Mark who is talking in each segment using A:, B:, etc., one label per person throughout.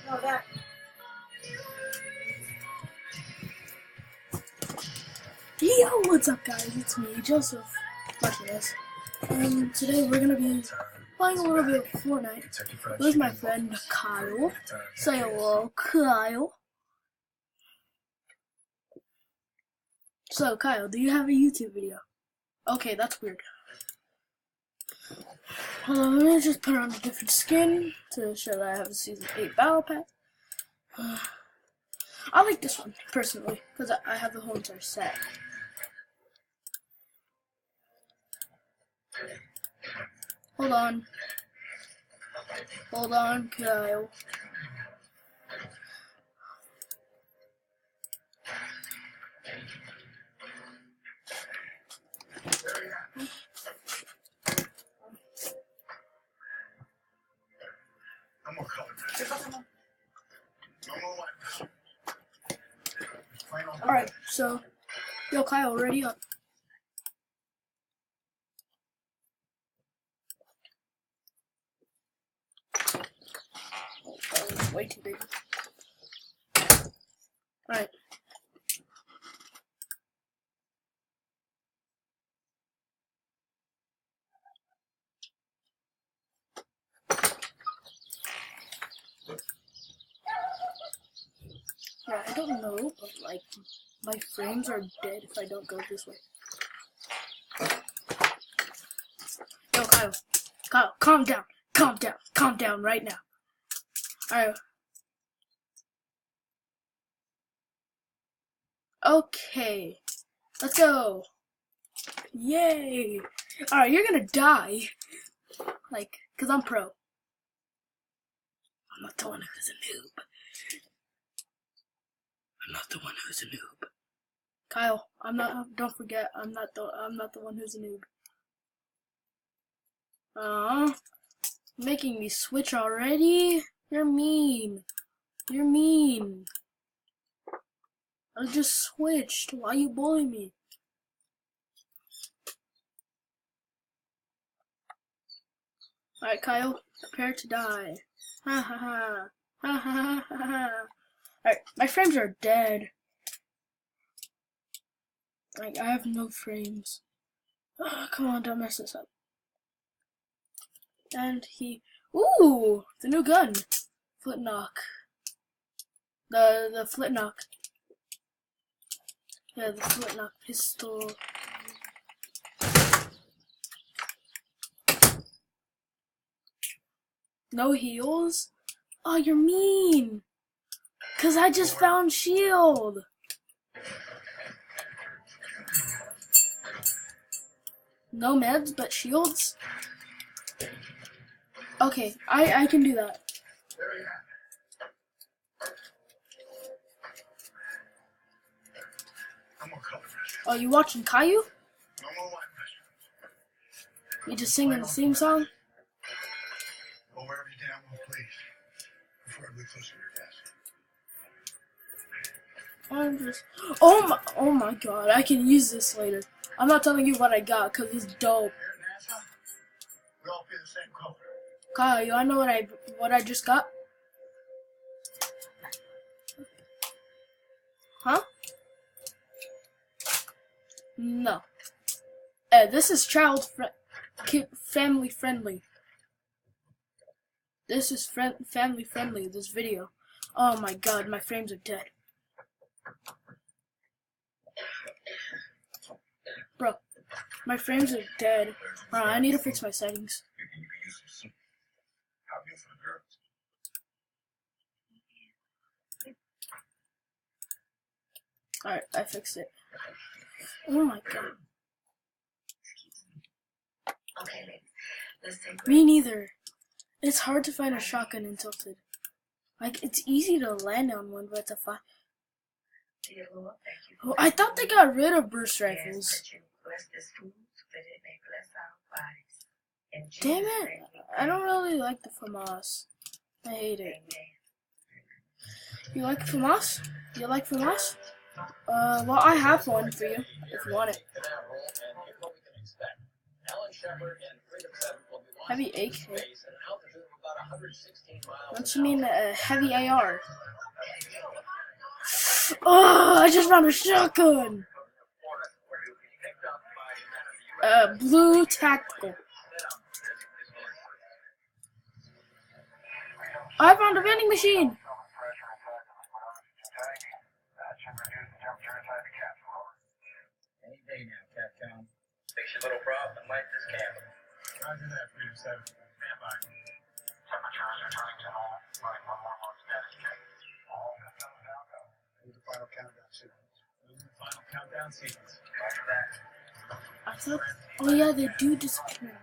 A: No, that. Yo, what's up guys, it's me, Joseph Martinez, and today we're gonna be playing a little bit of Fortnite with my friend Kyle. Say hello, Kyle. So Kyle, do you have a YouTube video? Okay, that's weird. Hold on, let me just put on a different skin to show that I have a Season 8 Battle Pass. I like this one, personally, because I have the whole entire set. Hold on. Hold on, Kyle. Alright, so, yo, Kyle, ready up. That was way too big. Alright. Yeah, I don't know, but like, my frames are dead if I don't go this way. Yo, Kyle. Kyle, calm down. Calm down. Calm down right now. Alright. Okay. Let's go. Yay. Alright, you're gonna die. Like, cause I'm pro. I'm not the one who's a noob. I'm not the one who's a noob. Kyle, don't forget, I'm not the one who's a noob. Making me switch already? You're mean. You're mean. I just switched. Why you bullying me? Alright, Kyle, prepare to die. Ha ha ha. Ha ha ha ha. Alright, my frames are dead. Like, I have no frames. Come on, don't mess this up. And ooh, the new gun. Flintlock. The flintlock. Yeah, the flintlock pistol. No heals? Oh, you're mean. Cause I just found shield. No meds, but shields? Okay, I can do that. Oh, you watching Caillou? You just singing the theme song? I'm just... Oh my god, I can use this later. I'm not telling you what I got, cause it's dope. Kyle, you wanna know what I just got? Huh? No. This is family friendly. This is family friendly, this video. Oh my god, my frames are dead. Bro, my frames are dead. I need to fix my settings. Alright, I fixed it. Oh my god. Me neither. It's hard to find a shotgun in Tilted. Like, it's easy to land on one, but it's a fun. Oh, I thought they got rid of burst rifles. Damn it! I don't really like the FAMAS. I hate it. You like FAMAS? You like FAMAS? Well, I have one for you, if you want it. Heavy AK. Don't you mean a heavy AR? Oh, I just found a shotgun. Blue tactical. I found a vending machine.
B: Any day now, Capcom. Fix your little prop and light this candle. Roger that, Freedom 7. Stand by. Temperatures returning to normal. Running 1 more month dedicate. All systems now go. Move the final countdown sequence. Move the final countdown sequence. Roger that.
A: I thought, oh yeah, they do disappear.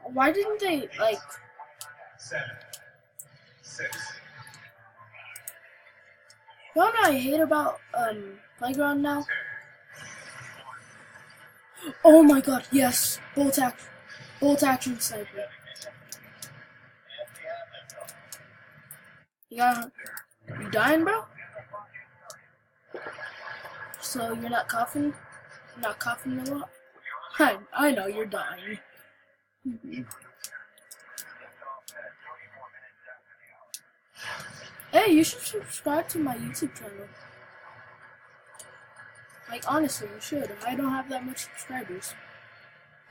B: 9.
A: Why didn't they, like...
B: 7. 6.
A: You know what I hate about, Playground now? Oh my god, yes! Bolt action sniper. You dying, bro? So you're not coughing? You're not coughing a lot? I know you're dying. Hey, you should subscribe to my YouTube channel. Like, honestly, you should. I don't have that much subscribers.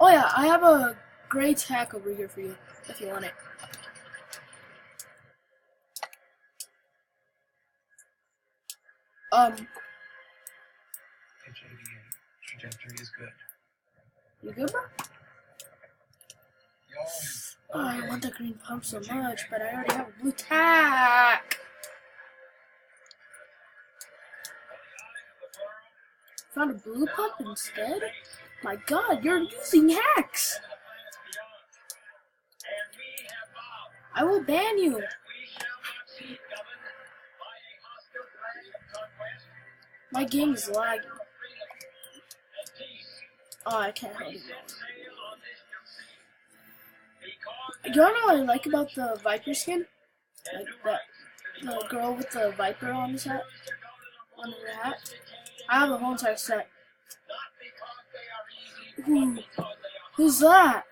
A: Oh yeah, I have a great hack over here for you, if you want it.
B: Trajectory is good.
A: You good, bro? Oh, I want the green pump so much, but I already have a blue tack. Found a blue pump instead? My god, you're using hacks! I will ban you. My game is lagging. Oh, I can't hold it. You know what I like about the Viper skin? Like that, the girl with the Viper on his hat, on her hat. I have a whole entire set. Ooh. Who's that?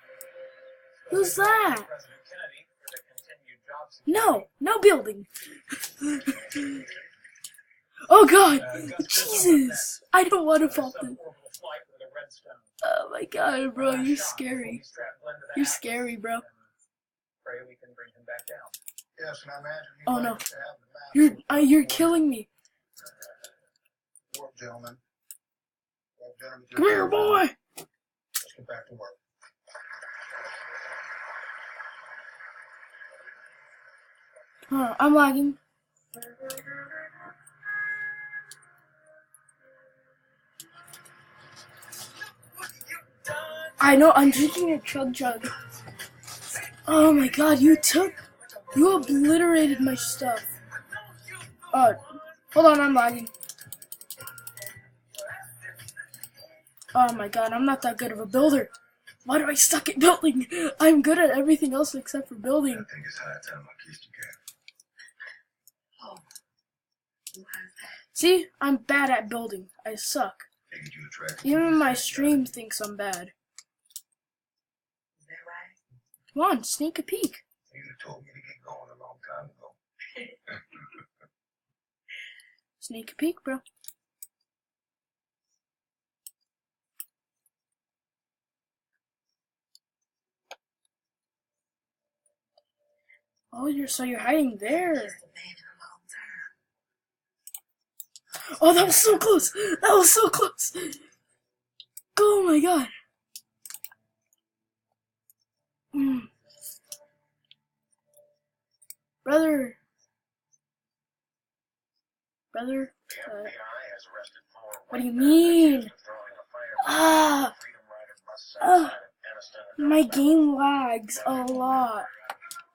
A: Who's that? No, no building. Oh god, Jesus! I don't want to fall through. Oh my god, bro, you're scary. You're scary, bro. Oh no, you're killing me.
B: Gentlemen.
A: Come here, boy.
B: Let's get back to work.
A: I'm lagging. I know, I'm drinking a chug. Oh my god, you obliterated my stuff. Oh, hold on, I'm lagging. Oh my god, I'm not that good of a builder. Why do I suck at building? I'm good at everything else except for building.
B: I think it's high time I kissed you, Cat.
A: See? I'm bad at building. I suck. Even my stream thinks I'm bad. Come on, sneak a peek.
B: You told me to get going a long time ago.
A: Sneak a peek, bro. Oh, you're hiding there. Oh, that was so close. That was so close. Oh my god. Brother. What do you mean? My game lags a lot.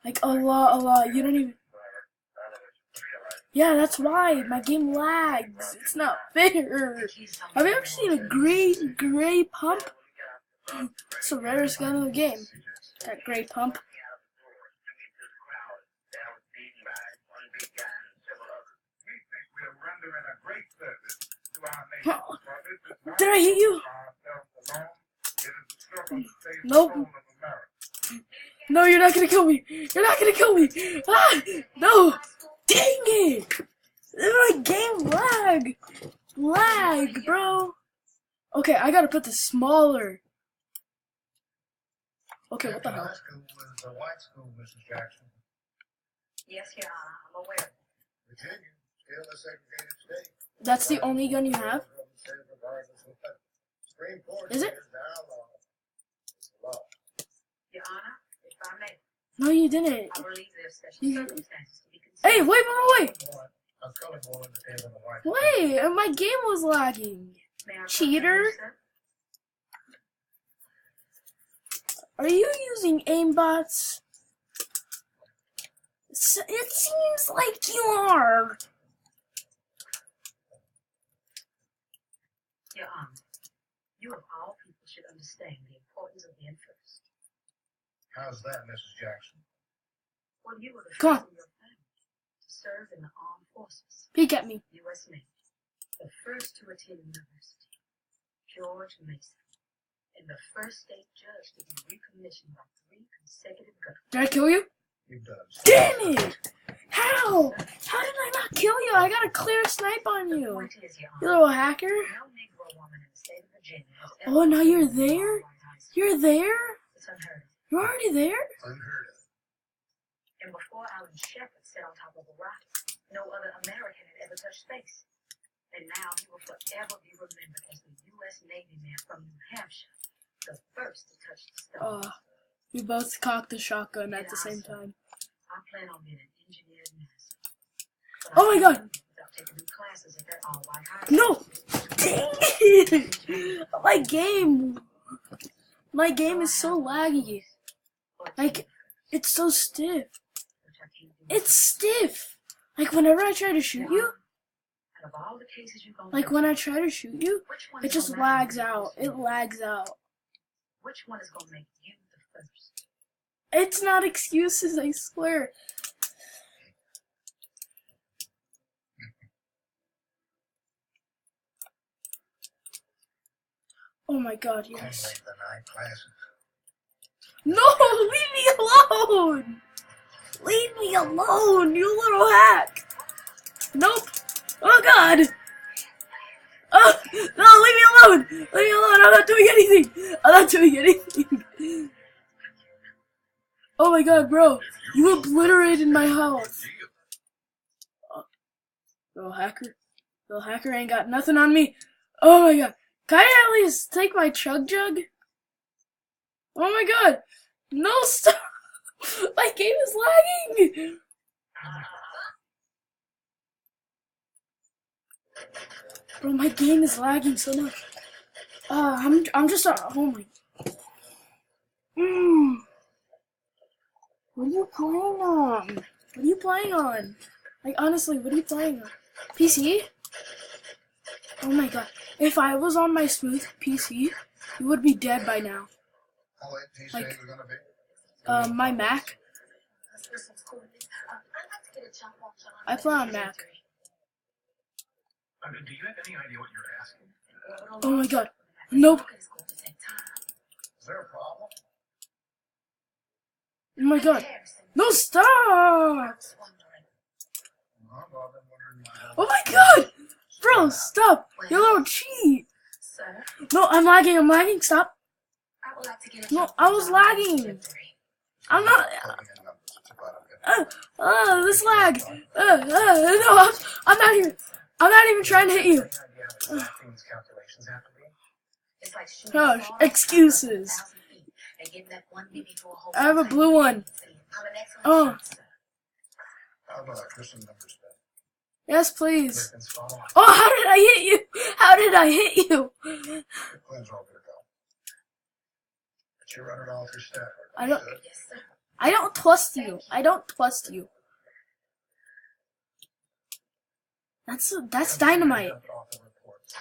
A: Like a lot. You don't even. Yeah, that's why my game lags. It's not fair. Have you ever seen a gray pump? It's the rarest gun in the game. That gray pump. Did I hit you? Nope. No, you're not gonna kill me. You're not gonna kill me. Ah, no. Dang it. My game lag, bro. Okay, I gotta put this smaller. Okay, what the hell?
B: High school was a white school, Mrs. Jackson.
C: Yes, Your Honor, I'm aware.
B: Virginia, still a segregated state.
A: That's the only gun you have?
B: Supreme Court
A: Is it?
B: says the outlaw is the law.
C: Your Honor, if I may,
A: No, you didn't.
C: I believe there are special
A: You-
C: circumstances to be considered.
A: Hey, wait.
B: A colored woman depends on the white.
A: Wait, my game was lagging.
C: May I
A: Cheater.
C: continue, sir?
A: Are you using aimbots? It seems like you are.
C: Your Honor, you of all people should understand the importance of being first.
B: How's that, Mrs. Jackson?
C: When you were the
A: Come on.
C: first in your family to serve in the armed forces,
A: Peek at me.
C: U.S. Navy, the first to attend university, George Mason, and the first state judge to be recommissioned by 3 consecutive governors.
A: Did I kill you?
B: You've done it.
A: Damn it! How? How did I not kill you? I got a clear snipe on
C: The
A: you.
C: point is, Your
A: You
C: Honor,
A: little hacker.
C: no Negro woman in the state of Virginia has ever
A: Oh, now you're
C: attended
A: there?
C: a white high school.
A: You're there?
C: It's unheard of.
A: You're already there?
B: Unheard of.
C: And before Alan Shepard sat on top of a rocket, no other American had ever touched space. And now he will forever be remembered as the U.S. Navy man from New Hampshire, the first to touch the stars.
A: We both cocked the shotgun at the same time.
C: I plan on being an engineer at NASA. But
A: Oh my
C: I
A: God.
C: can't without taking new classes at that all-white high
A: No!
C: school.
A: Dang it! My game is so laggy. Like, it's so stiff.
C: Which I can't do.
A: It's stiff. Like, whenever I try to shoot you,
C: Out of all the cases you're gonna
A: like
C: go
A: when
C: to,
A: I try to shoot you,
C: which one
A: it
C: is
A: just
C: gonna matter
A: lags
C: the
A: out.
C: most?
A: It lags out.
C: Which one is gonna make you the first?
A: It's not excuses, I swear. Oh my God,
B: Only
A: yes.
B: the 9 classes.
A: No, leave me alone! Leave me alone, you little hack! Nope. Oh God! Oh, no, leave me alone! Leave me alone, I'm not doing anything! I'm not doing anything! Oh my God, bro, you obliterated my health. Little hacker ain't got nothing on me. Oh my God. Can I at least take my chug jug? Oh my God. No, stop. My game is lagging. Bro, my game is lagging so much. I'm just, oh my. What are you playing on? What are you playing on? Like, honestly, what are you playing on? PC? Oh my God. If I was on my smooth PC, you would be dead by now.
B: How late did he
A: Like,
B: say he was gonna be?
A: My Mac. I play on Mac.
B: Do you have any idea what you're asking?
A: Oh my God. Nope.
B: Is there a problem?
A: Oh my God. No, stop.
B: Well, I've been wondering
A: Oh my God. Bro, stop. You little cheat.
C: Sir,
A: No, I'm lagging. Stop.
C: I would like to get a
A: No,
C: jump
A: I
C: on
A: was
C: John
A: lagging.
C: Step 3.
A: I'm not.
B: plugging in numbers. It's about okay.
A: This lag. No, I'm not even trying to hit you.
B: These calculations have to be.
C: It's like shooting
A: Gosh,
C: a ball
A: excuses.
C: 1,000 feet and getting that one baby to a hole
A: I have a
C: sometime.
A: blue one.
C: I'm an excellent
A: Oh.
C: shot, sir.
B: How about a Christian numbers bet?
A: Yes, please.
B: Lincoln's fall.
A: Oh, how did I hit you? How did I hit you?
B: The plans are all gonna go. But you're running all through Stafford.
A: I don't-
B: Understood?
C: Yes, sir.
A: I don't trust you. I don't trust you. That's dynamite.
B: Dump it off the reports.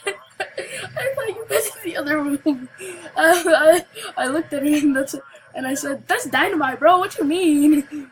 A: I thought you meant the other room. I looked at him and I said, "That's dynamite, bro. What you mean?"